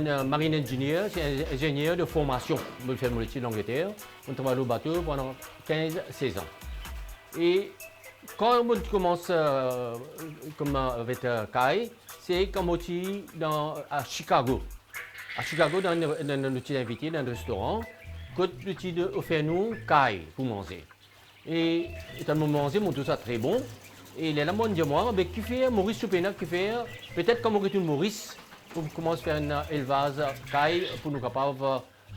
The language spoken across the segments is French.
un marine engineer, c'est un ingénieur de formation. Je fais mon étude en Angleterre. On travaille au bateau pendant 15-16 ans. Et quand on commence comme avec Kai, c'est quand on est à Chicago. À Chicago, dans un outil invité dans un restaurant, quand l'outil offert nous Kai pour manger. Et quand on mange, on trouve ça très bon. Et là, on dit moi, qui fait Maurice Soupénac, qui fait peut-être comme on retourne Maurice, pour commencer à faire un élevage Kai pour nous capables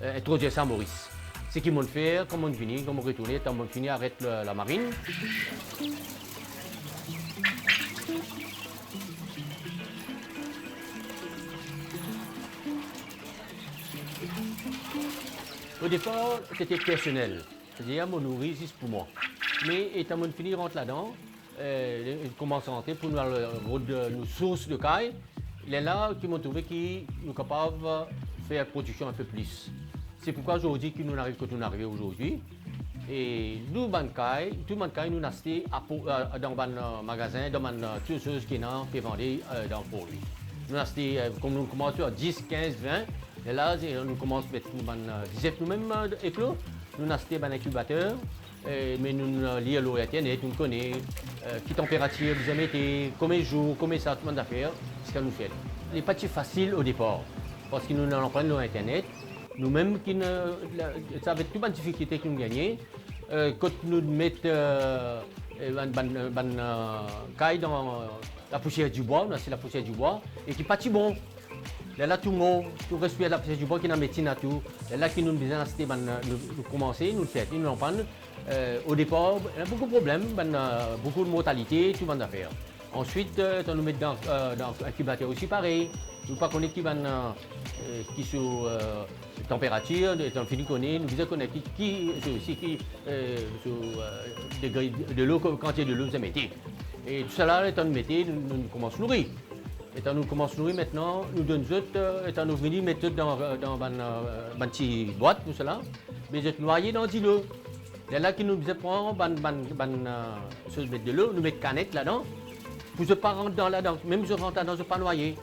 d'introduire ça à Maurice. Ce qu'ils vont faire, comment on finit, comment on retourne, quand on finit, arrête la marine. Au départ, c'était personnel. C'est-à-dire, mon nourrir juste pour moi. Mais étant on finit, rentre là-dedans, il commence à rentrer pour nous nos sources de caille. Il est là qui m'ont trouvé qui nous capables de faire production un peu plus. C'est pourquoi aujourd'hui que nous arrivons quand nous arrivons aujourd'hui. Et nous, bancaille, tout le monde nous acheté dans un magasin, dans toutes choses qui sont qui vendent dans le produit. Nous acheté, comme nous commençons à 10, 15, 20. Et là, nous commençons à mettre nous-mêmes éclos. Nous avons acheté un incubateur, mais nous lions l'eau Internet, nous connaissons quelle température vous mettez, combien de jours, combien ça, tout le monde faire, ce que nous faisons. Ce n'est pas si facile au départ, parce que nous n'en prenons l'eau Internet. Nous-mêmes, ça va être toute une difficulté que nous gagnons. Quand nous mettons caille dans la poussière du bois, c'est la poussière du bois, et qui n'est pas si bon. Là, tout le monde, tout respire la poussière du bois qui est dans la médecine à tout. Là, qui nous besoin nous commencer, nous le faire, nous en prendre. Au départ, il y a beaucoup de problèmes, beaucoup de mortalité, tout le monde à faire. Ensuite, on nous met dans l'incubateur aussi pareil. Nous ne connaissons pas qui sous température, on finit connaître, nous devons connaître qui degré de l'eau, quantité de l'eau vous mettez. Et tout cela, étant nous mettez, nous commençons à nourrir. Étant nous commençons à nourrir maintenant, nous donnons étant nous venons mettre dans une petite boîte, tout cela, mais nous noyés dans de l'eau. Là, qui nous prend mettre de l'eau, nous mettons canette là-dedans, pour ne pas rentrer là-dedans, même si je rentre là-dedans, je ne pas noyer.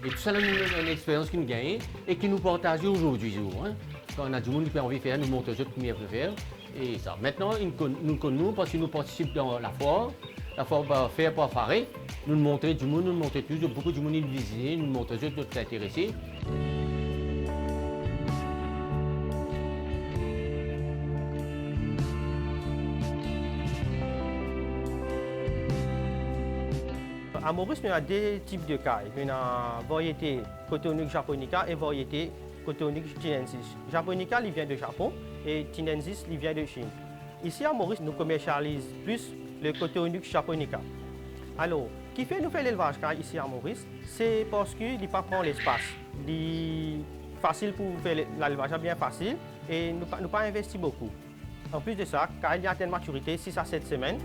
Et tout ça, c'est une expérience qui nous gagne et qui nous partage aujourd'hui. Hein. Quand on a du monde qui a envie de faire, nous montrons ce qu'on peut faire. Et ça. Maintenant, nous connaissons parce que nous participons dans la foire va faire pour faire. Nous montrons du monde, nous montrons tout, beaucoup de monde qui visite, nous montrons ceux qui sont intéressés. À Maurice, nous avons deux types de cailles. Nous avons variété Cotonyx japonica et variété Cotonyx chinensis. Japonica, il vient de Japon et chinensis, il vient de Chine. Ici à Maurice, nous commercialisons plus le Cotonyx japonica. Alors, qui fait nous faire l'élevage ici à Maurice, c'est parce qu'il ne prend pas l'espace. Il est facile pour faire l'élevage, bien facile, et nous n'avons pas investi beaucoup. En plus de ça, quand il atteint maturité 6 à 7 semaines,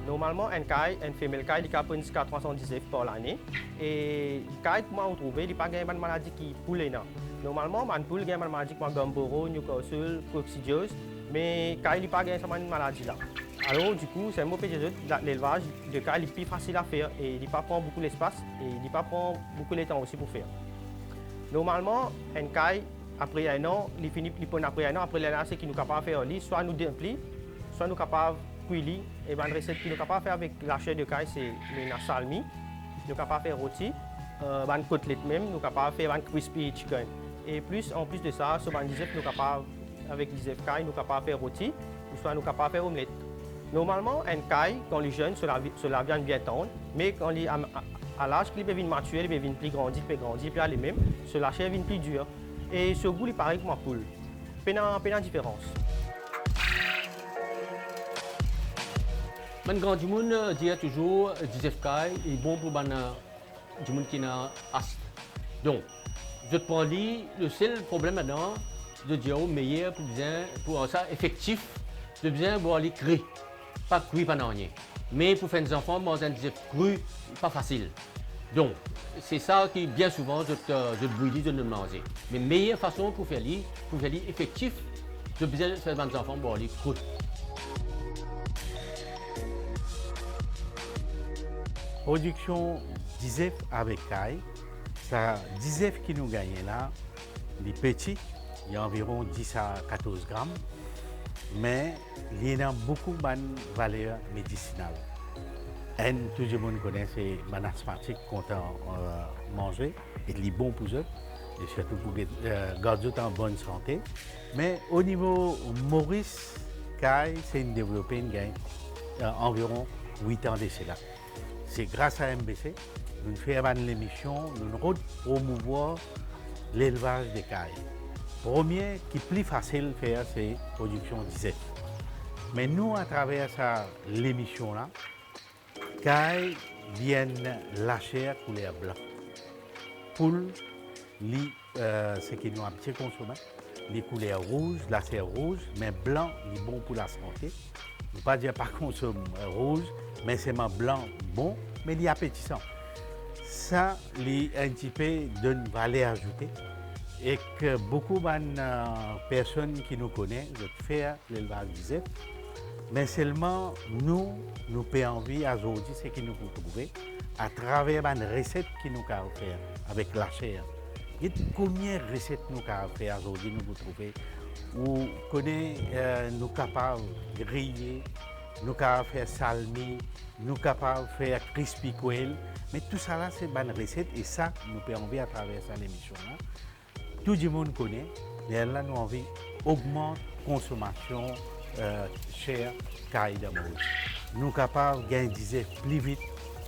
normalement, une femelle caille, il a jusqu'à 310 œufs par l'année. Et caille, pour moi, trouver, il n'y a pas de maladie qui poule. Normalement, une poule a une maladie comme Gumboro, Newcastle, coccidiose, mais caille, il n'y a pas de maladie là. Alors, du coup, c'est un mauvais l'élevage de caille est plus facile à faire et il ne prend pas beaucoup d'espace et il ne prend beaucoup de temps aussi pour faire. Normalement, une caille, après un an, il finit après un an, après l'année, c'est qu'il nous capable de faire soit nous déplie, soit nous capable cuire. Et une recette que nous capable de faire avec la chair de caille, c'est la salmi. Nous capable de faire rôti, une côtelette même, nous capable de faire un crispy chicken. Et en plus de ça, sur une disette, nous capable avec des œufs caille, nous capable de faire rôti, soit nous capable de faire omelette. Normalement, une caille, quand les jeunes, cela vient bien tendre, mais quand il à l'âge qu'il devient mature, il devient plus grandi, puis aller même, la chair devient plus dure. Et ce goût, il paraît comme ma poule. Pénal différence. Le grand du monde dit toujours que le caille est bon pour du monde qui n'a ast. Donc, je te prends le seul problème maintenant, c'est de dire au meilleur pour ça effectif, de bien voir les cris. Pas cuit, pas rien. Mais pour faire des enfants, manger un cru, pas facile. Donc, c'est ça qui, bien souvent, je bouillis de ne manger. Mais la meilleure façon pour faire effectif, je besoin faire des enfants pour les cru. Production d'ISEF avec caille, Ça, 10 œufs qui nous gagnent là, les petits, il y a environ 10 à 14 grammes, mais il y a beaucoup de valeurs médicinales. Tout le monde connaît ces asthmatiques qu'on a mangé, et c'est bon pour eux, et surtout pour garder en bonne santé. Mais au niveau Maurice, Kai, c'est une développée une gagne environ 8 ans de cela. C'est grâce à MBC, nous faisons l'émission, nous promouvoir l'élevage des cailles. Premier qui est plus facile à faire, c'est la production d'œufs. Mais nous, à travers l'émission-là, cailles viennent lâcher la couleur blanc. Poule, ce qui nous a bien consommé, les couleurs rouges, la chair rouge, mais blanc, est bon pour la santé. Ne pas dire pas consommer rouge, mais c'est blanc bon, mais il est appétissant. Ça, c'est un petit peu d'une valeur ajoutée et que beaucoup de personnes qui nous connaissent font l'élevage d'œufs, mais seulement nous avons envie à aujourd'hui, ce que nous pouvons trouver à travers une recette que nous pouvons faire avec la chair. Combien de recettes nous pouvons faire aujourd'hui, nous pouvons trouver où nous sommes capables de griller, nous sommes capables de faire salmi, nous sommes capables de faire crispy quail. Mais tout ça là, c'est une bonne recette et ça, nous pouvons envie à travers cette émission-là. Tout le monde connaît, et là, nous avons envie d'augmenter la consommation chère caille de Maurice. Nous sommes capables de gagner des œufs plus vite,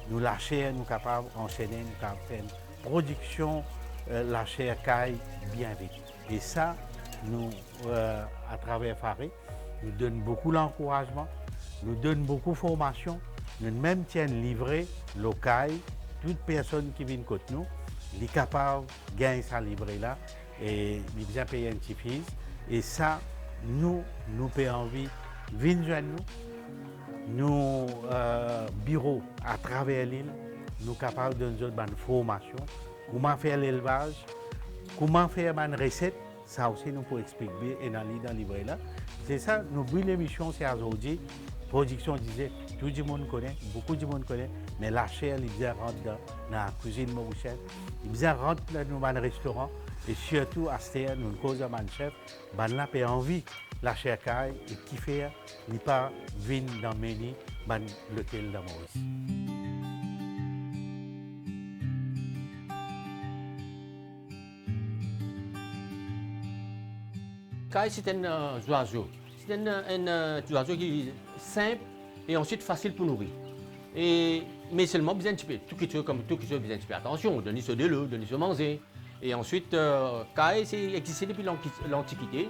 nous la chair, nous sommes capables d'enchaîner, nous sommes capables de faire une production la chair caille bien vite. Et ça, nous, à travers Faré, nous donne beaucoup d'encouragement, nous donne beaucoup de formation, nous même tiennent livré local, toute personne qui vient côté nous, est capable de gagner sa livrée là et de bien payer un petit fils. Et ça, nous payons envie, venir joindre nous, nos bureaux à travers l'île, nous sommes capables de nous donner une formation, comment faire l'élevage, comment faire une recette. Ça aussi, nous pouvons expliquer et dans le livre là. C'est ça, nous brûlons l'émission, c'est aujourd'hui. Production disait, tout le monde connaît, beaucoup de monde connaît, mais la chair, il bien rentre dans la cuisine mauricienne, il bien rentre dans le restaurant, et surtout à ce terre, nous causons à un chef, ben là, il a envie la chair caille, et qui fait, il pas venir dans le menu, ben lequel dans Maurice. Caille, c'est un oiseau. C'est un oiseau qui est simple et ensuite facile pour nourrir. Mais seulement besoin de peu. Tout qui soit comme tout qui soit besoin de peu. Attention, donner ce de l'eau, donner ce manger. Et ensuite, caille, c'est existé depuis l'Antiquité,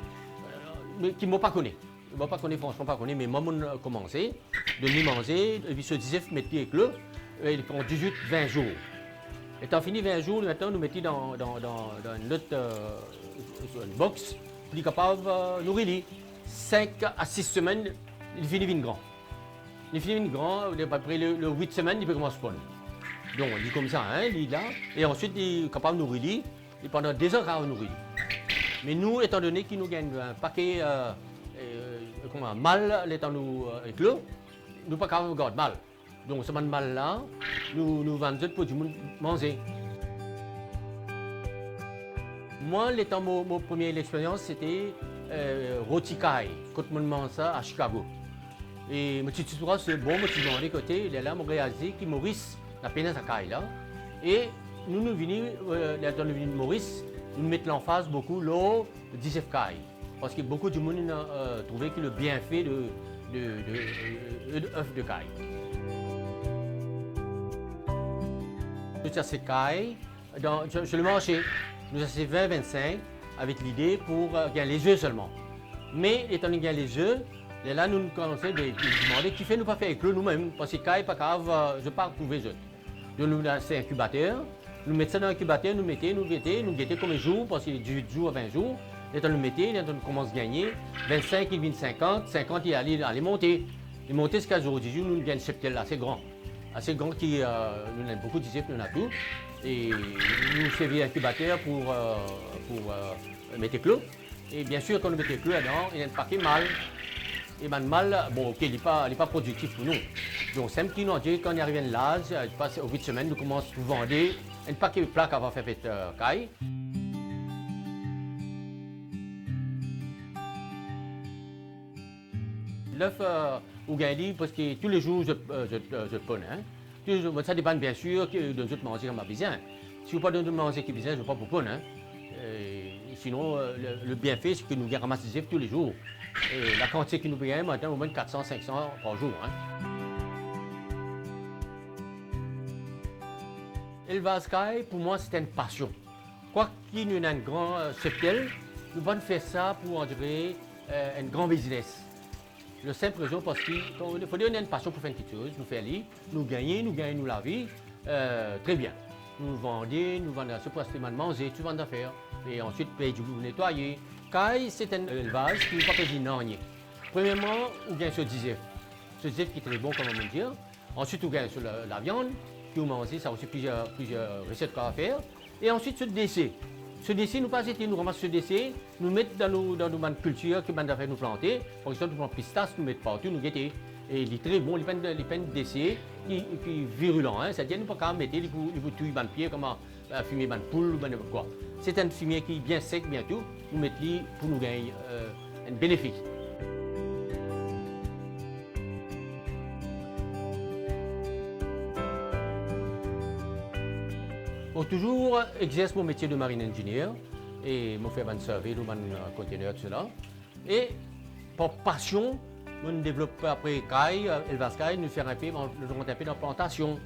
mais qui ne m'a pas connu. Je ne pas connais franchement pas connu, mais moi, j'ai commencé de lui manger, et puis ce 19 mettre avec l'eau, il prend 18-20 jours. Étant fini 20 jours, maintenant, nous mettons dans une autre une box, il est capable de nourrir. 5 à 6 semaines, il finit grand. Il finit grand, après le 8 semaines, il peut commencer à spawn. Donc, il est comme ça, hein, il est là, et ensuite, il est capable de nourrir, et pendant 2 heures, il va nourrir. Mais nous, étant donné qu'il nous gagne un paquet mal, étant nous éclos, nous ne pouvons pas garder mal. Donc, ce mal-là, nous vendons pour du monde manger. Moi, mon première expérience, c'était rôti caille, quand on mange ça à Chicago. Et ma petite histoire, c'est bon, je suis demandé côté, il est là, mon réalisé qui Maurice, la peine à caille là. Et nous venons, dans le vin de Maurice, nous mettons en face beaucoup l'eau de 19 caille. Parce que beaucoup de monde a trouvé que le bienfait d'œuf de caille. Tout ces cailles, je le mangeais. Nous avons 20-25 avec l'idée pour gagner les œufs seulement. Mais étant donné qu'il y a les œufs, là nous commençons à demander qui fait nous pas faire éclore nous-mêmes, parce que caille pas grave, je pars trouver les œufs. Donc nous c'est un incubateur, nous mettons ça dans l'incubateur, nous guettons comme un jour, parce qu'il est 18 jours à 20 jours. Étant nous mettons, là on commence à gagner, 25 il vient 50, 50 il allait monter. Il monter ce qu'aujourd'hui nous gagnons septel assez grand qui nous a beaucoup d'idées, nous a tout. Et nous servons incubateur pour mettre clos. Et bien sûr, quand nous mettons clos dedans, il y a un paquet mal. Et ben mal, bon, ok, il n'est pas productif pour nous. Donc, c'est un petit nom, quand il arrive à l'âge, au bout de semaine, nous commençons à vendre un paquet de plaques avant de faire caille. L'œuf ou gagne parce que tous les jours je ponne. Hein. Tous les jours, ça dépend bien sûr de nous manger comme besoin. Si vous ne pas de manger qui besoin, je ne vais pas pour ponne. Hein. Sinon, le bienfait, c'est que nous ramassons tous les jours. Et la quantité que nous payons, maintenant, au moins 400-500 par jour. Hein. Élevage, pour moi, c'est une passion. Quoi qu'il y ait un grand cheptel, nous devons faire ça pour endurer un grand business. La simple raison parce qu'il faut donner une passion pour faire quelque chose, nous faire lire, nous gagnons la vie, très bien. Nous vendons ce pour manger, tout vendre d'affaires, et ensuite payer du boulot nettoyer. Caille, c'est un élevage qui ne peut pas payer non. Premièrement, on gagne ce disef. Ce disef qui est très bon, comme on peut dire. Ensuite, on gagne sur la viande, qui on mange, ça a aussi plusieurs recettes à faire. Et ensuite, ce décès. Ce décès, nous pas nous ramassons ce décès, nous mettons dans nos cultures que nous avons planter. Par exemple, nous prenons pistaches, nous mettons partout, nous guettons. Et il est très bon, les peines de décès qui est virulent. Hein. C'est-à-dire, nous ne pouvons pas mettre les tuer dans le pied comme fumer dans poule ou n'importe quoi. C'est un fumier qui est bien sec, bien tout. Nous mettons pour nous gagner un bénéfice. J'ai toujours exerce mon métier de marine ingénieur et je fais mon survey, mon conteneur, tout cela. Et par passion, je développe après caille, élevage caille, nous faire un peu dans la plantation.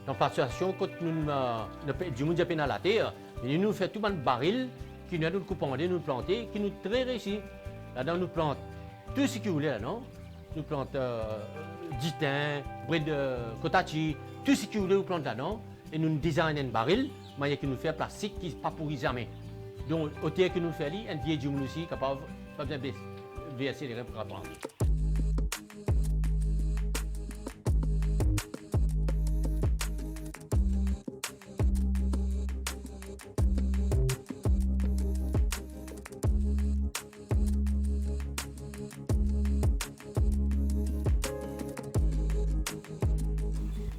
Dans la plantation, quand nous avons à la terre, nous faisons tout un baril qui nous coupons, nous planter, qui nous très réussi. Là-dedans, nous plantons tout ce que vous voulez là-dedans. Nous plantons ditin, bride, kotachi, tout ce que vous voulez, nous plantons là-dedans. Et nous designons un baril, manière que nous fait plastique qui ne pas pourrit jamais. Donc, au terre que nous faisons, un vieil jour aussi, capable de verser les reins pour apprendre.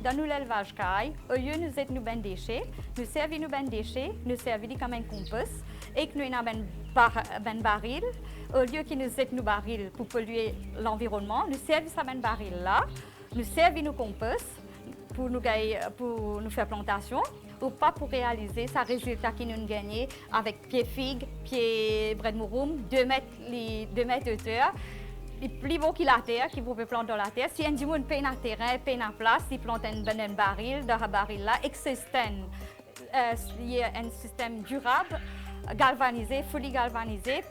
Dans l'élevage caille, au lieu de nous être nos ben déchets, nous servons nos ben déchets, nous servons comme un compost et que nous avons un baril. Au lieu que nous être nos barils pour polluer l'environnement, nous servons ça ben baril là, nous servons nos compost pour nous faire plantation ou pas pour réaliser ce résultat que nous gagnons avec pied figue, pied bread mouroum, 2 mètres de hauteur. Les plus beaux qui la terre, qui vous pouvez planter dans la terre. Si un dimanche paye un terrain, paye une place, il plante un baril, dans un baril là, existant. Il y a un système durable, galvanisé, folie galvanisé,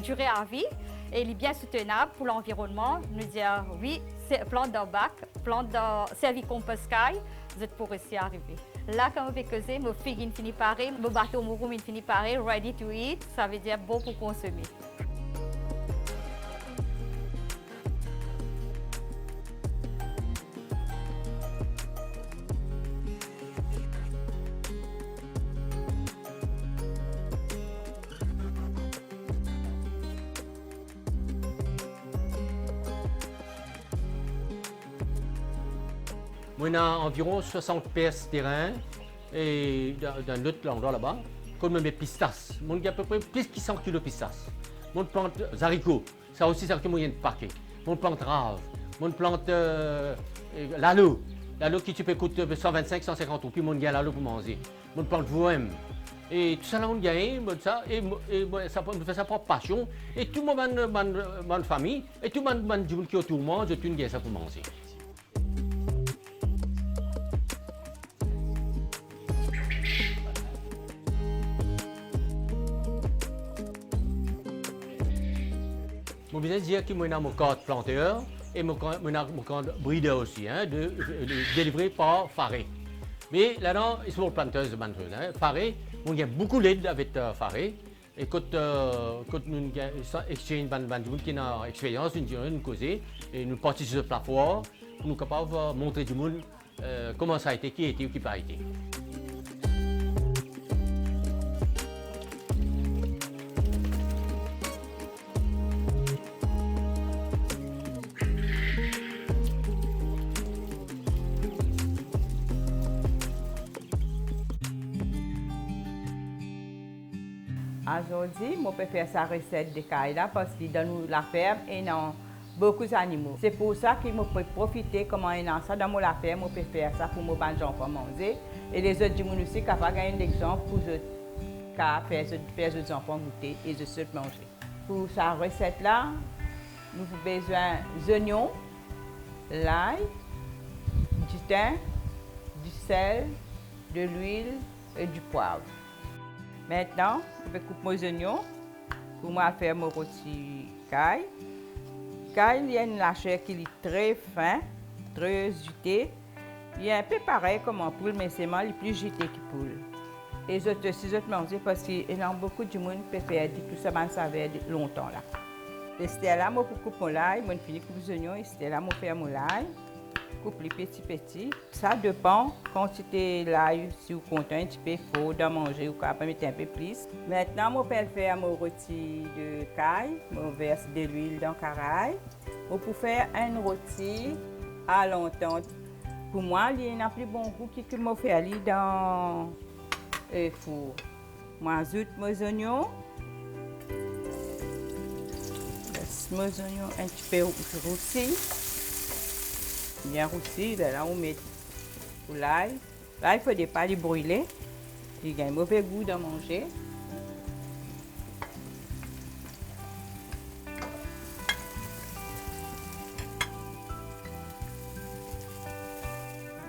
durée à vie et il est bien soutenable pour l'environnement. Nous dire oui, plante dans le bac, plante dans service compost caille, vous êtes pour aussi arriver. Là, comme vous pouvez causer, mon figue finit pareil, mon bateau mouroum finit pareil, ready to eat, ça veut dire bon pour consommer. On a environ 60 pièces de terrain et dans l'autre endroit là-bas, comme mes pistaches. On a à peu près plus de 100 kg de pistaches. On plante haricots, ça aussi c'est un moyen de paquet. On plante rave, on plante l'alo qui tu peux coûter 125-150 euros, puis on gagne l'alo pour manger. On plante voem. Et tout ça là on gagne, ça, et ça, on fait ça par passion. Et tout le monde, ma famille, et tout le monde qui est autour de moi, je gagne ça pour manger. Mon business dit que moi j'ai mon cadre planteur et mon cadre breeder aussi, hein, délivré par Faré. Mais là-dedans, ils sont planteurs de bandes. Hein. Faré, on a beaucoup d'aide avec Faré. Et quand nous échangeons des gens qui ont expérience, nous causons et nous participons sur le plateforme, nous sommes capables de montrer du monde comment ça a été, qui a été ou qui n'a pas été. Aujourd'hui, je peux faire sa recette de caille là parce que dans la ferme, il y a beaucoup d'animaux. C'est pour ça que je peux profiter comment il y a ça dans la ferme, je peux faire ça pour mes enfants manger. Et les autres gens aussi qui peuvent gagner un exemple pour faire les enfants goûter et les autres manger. Pour sa recette là, nous avons besoin d'oignons, l'ail, du thym, du sel, de l'huile et du poivre. Maintenant, je vais couper mes oignons pour moi faire mon rôti caille. Caille, il y a une chair qui est très fin, très jutée. Il est un peu pareil comme un poule, mais c'est le plus jutée que poule. Et les autres aussi, je mange parce qu'il y a beaucoup de monde qui peut faire tout ça, ça va longtemps là. Et c'était là, je coupe mon l'ail, je finis de couper les oignons, et c'était là, je fais mon l'ail. Coupe les petits. Ça dépend quantité l'ail, si vous comptez un petit peu faux d'en manger ou pas mettre un peu plus. Maintenant, je peux faire mon rôti de caille, je verse de l'huile dans le caraï. Je peux faire un rôti à longtemps. Pour moi, il y a un plus bon goût que je fais aller dans le four. Je ajoute mes oignons. Mes oignons un petit peu roussis. Bien roussi, là on met l'ail. Là, il ne faut pas les brûler. Il a un mauvais goût de manger.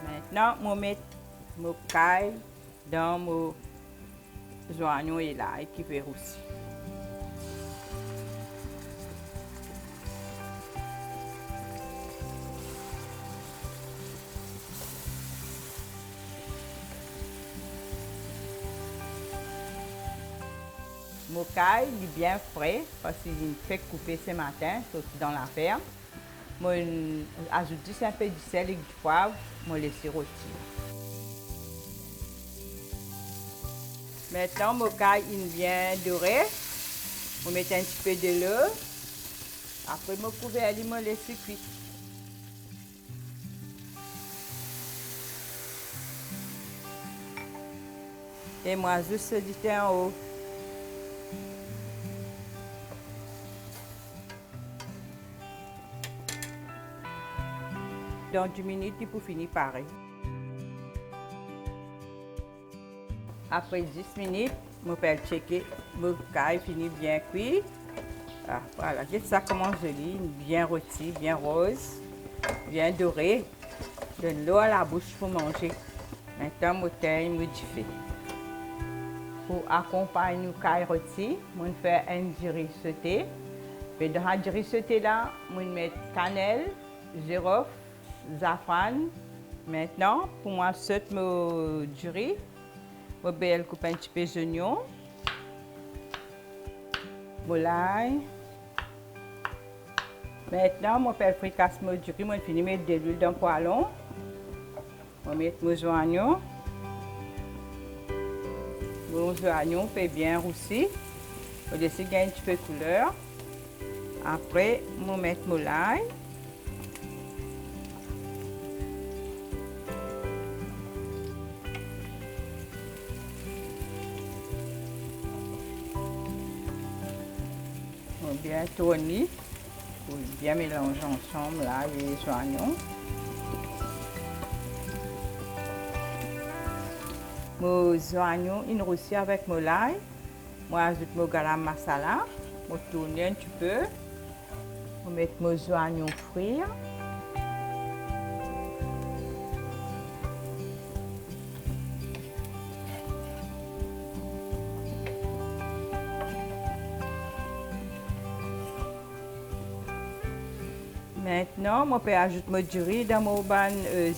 Maintenant, je mets mon caille dans mon oignon et l'ail qui fait roussi. Mon caille est bien frais parce qu'il fait couper ce matin, surtout dans la ferme. Je ajoute juste un peu de sel et du poivre, je laisse rôtir. Maintenant, mon caille est bien doré. Je mets un petit peu de l'eau. Après, je couvre et je laisse cuire. Et moi, juste du thym en haut. Dans 10 minutes, il faut finir pareil. Après 10 minutes, je peux checker, mon caille finit bien cuit. Ah, voilà, ça commence joli, bien rôti, bien rose, bien doré. Donne l'eau à la bouche pour manger. Maintenant, mon thym modifié. Pour accompagner le caille rôti, je fais un riz sauté. Et dans le riz sauté là, je mets cannelle, girofle, safran. Maintenant, pour moi, saute mon riz. Je vais couper un petit peu d'oignon, mon l'ail. Maintenant, je vais fricasser mon riz. Je vais finir de mettre de l'huile dans le poêlon. Je vais mettre mes oignons. Mes oignons fait bien roussi. Je vais laisser gagner un petit peu de couleur. Après, je vais mettre mon l'ail. Bien tourner pour bien mélanger ensemble là, les oignons. Mes oignons ils roussi avec mon l'ail. Moi ajoute mon garam masala. Je tourne un petit peu. Je mets mes oignons frire. Maintenant, je peux ajouter mon riz dans mon ban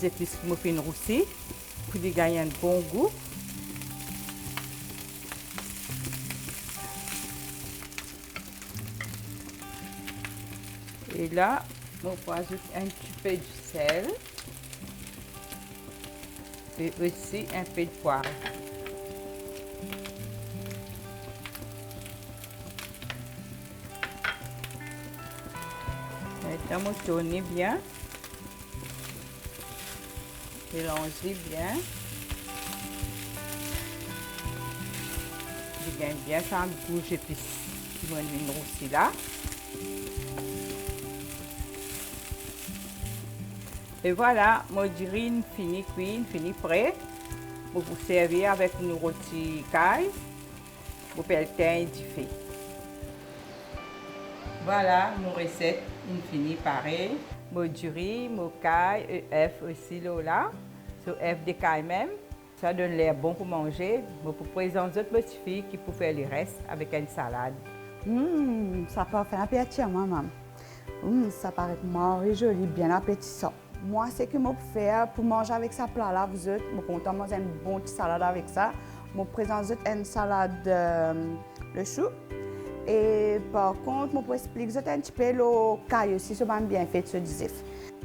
épices que je fais roussi pour lui gagner un bon goût. Et là, je peux ajouter un petit peu de sel et aussi un peu de poivre. Maintenant, je tourne bien. Mélangez bien. Je gagne bien ça, du coup, j'épice qui vont venir aussi là. Et voilà, mon durine fini cuit, fini prêt. Pour vous servir avec une rôti caille. Pour pelletin du fait. Voilà, nos recettes, une finie pareil. Mon riz, mon caille, œuf aussi là. Sur œuf de caille même. Ça donne l'air bon pour manger. Mais pour présenter d'autres petites filles qui peuvent faire le reste avec une salade. Ça peut faire appétit à maman. Ça paraît marrer joli, bien appétissant. Moi, ce que je peux faire pour manger avec ça plat-là, vous êtes, je peux manger une bonne petite salade avec ça. Je présente une salade de chou. Et par contre, je peux expliquer un petit peu le caille aussi, c'est bien fait, ce disif.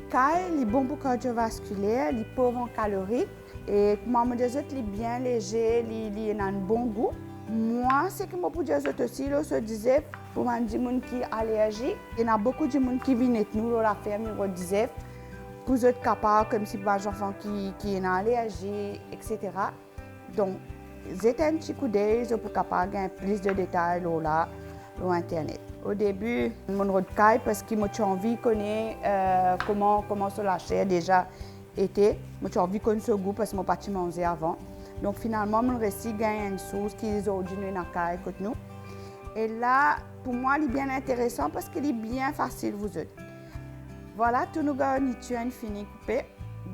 Caille, il est bon pour le cardiovasculaire, il est pauvre en calories. Et comme je dis, il est bien léger, il a un bon goût. Moi, ce que je peux dire aussi, ce disif, pour les gens qui sont allergiques, il y a beaucoup de gens qui viennent nous à la ferme, ils disent vous êtes capable, comme si les enfants qui ont allergie, etc. Donc, jetez un petit coup d'œil pour capable gagner plus de détails là, sur Internet. Au début, je me caille parce que j'ai envie de connaître comment la chair déjà était. J'ai envie de connaître ce goût parce que je n'ai pas mangé avant. Donc, finalement, je réussis à gagner une sauce qui est aujourd'hui dans la caille avec nous. Et là, pour moi, il est bien intéressant parce qu'il est bien facile vous êtes. Voilà, tout nos garnitures fini coupé.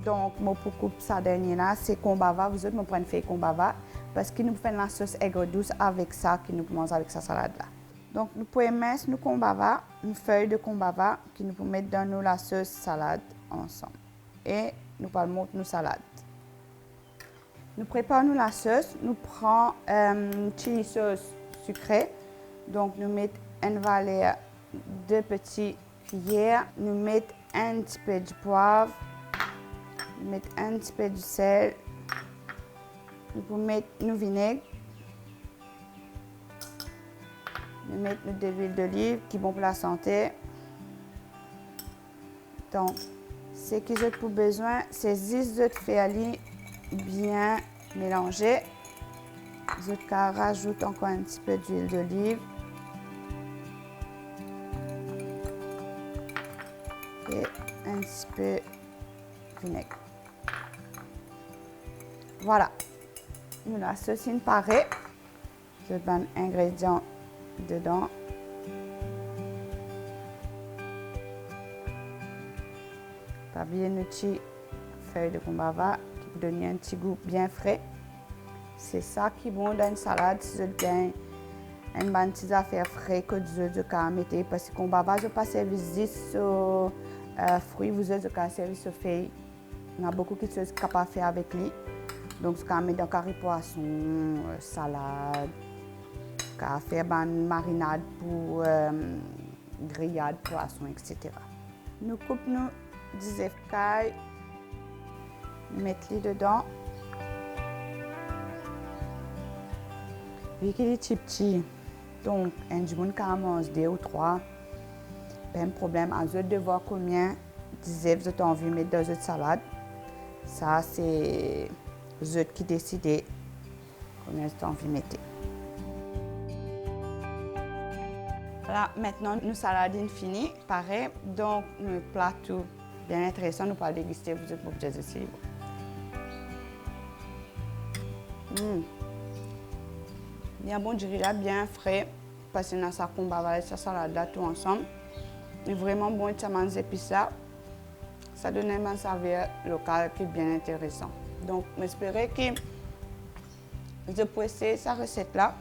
Donc, je peux couper ça dernier là, c'est kombava. Vous êtes, je prends fait kombava parce que nous faisons la sauce aigre douce avec ça, que nous mangeons avec sa salade là. Donc, nous pouvons mettre nos kombava, une feuille de kombava, que nous pouvons mettre dans la sauce salade ensemble. Et nous pouvons monter nos salades. Nous préparons la sauce, nous prenons une chili sauce sucrée. Donc, nous mettons une valeur de petites cuillères, nous mettons un petit peu de poivre, nous mettons un petit peu de sel, nous pouvons mettre du vinaigre, nous mettons de l'huile d'olive qui est bon pour la santé. Donc, ce que vous avez besoin, c'est juste de faire bien mélanger. Vous rajoutez encore un petit peu d'huile d'olive. Et un petit peu de vinaigre. Voilà. Nous la sauce pareil. Je mets un ingrédient dedans. Pas bien une petite feuille de kombava qui peut donner un petit goût bien frais. C'est ça qui est bon dans une salade. Si vous avez une bonne petite affaire frais que vous avez mettre parce que kombava, je ne pas servir juste fruits, vous avez servir ce feuille. Il y a beaucoup de choses capables de faire avec lui. Donc, vous mettre dans carré poisson, salade, faire une marinade pour grillade, poisson, etc. Nous coupons des écailles, nous mettons les dedans. Vu qu'il est petit, donc un jour qui mange 2 ou 3, pas de problème. À vous de voir combien de vous avez envie de mettre dans votre salade. Ça, c'est vous qui décidez combien vous avez envie de mettre. Voilà, maintenant, nos salades finies, pareil. Donc, nos plats tout bien intéressant, nous pouvons déguster, vous êtes obligés aussi. Il y a un bon riz là, bien frais, parce que dans sa kombava et sa salade là, tout ensemble. Il est vraiment bon, ça mange épices là. Ça donne un saveur local qui est bien intéressant. Donc, j'espère que vous pouvez essayer cette recette là.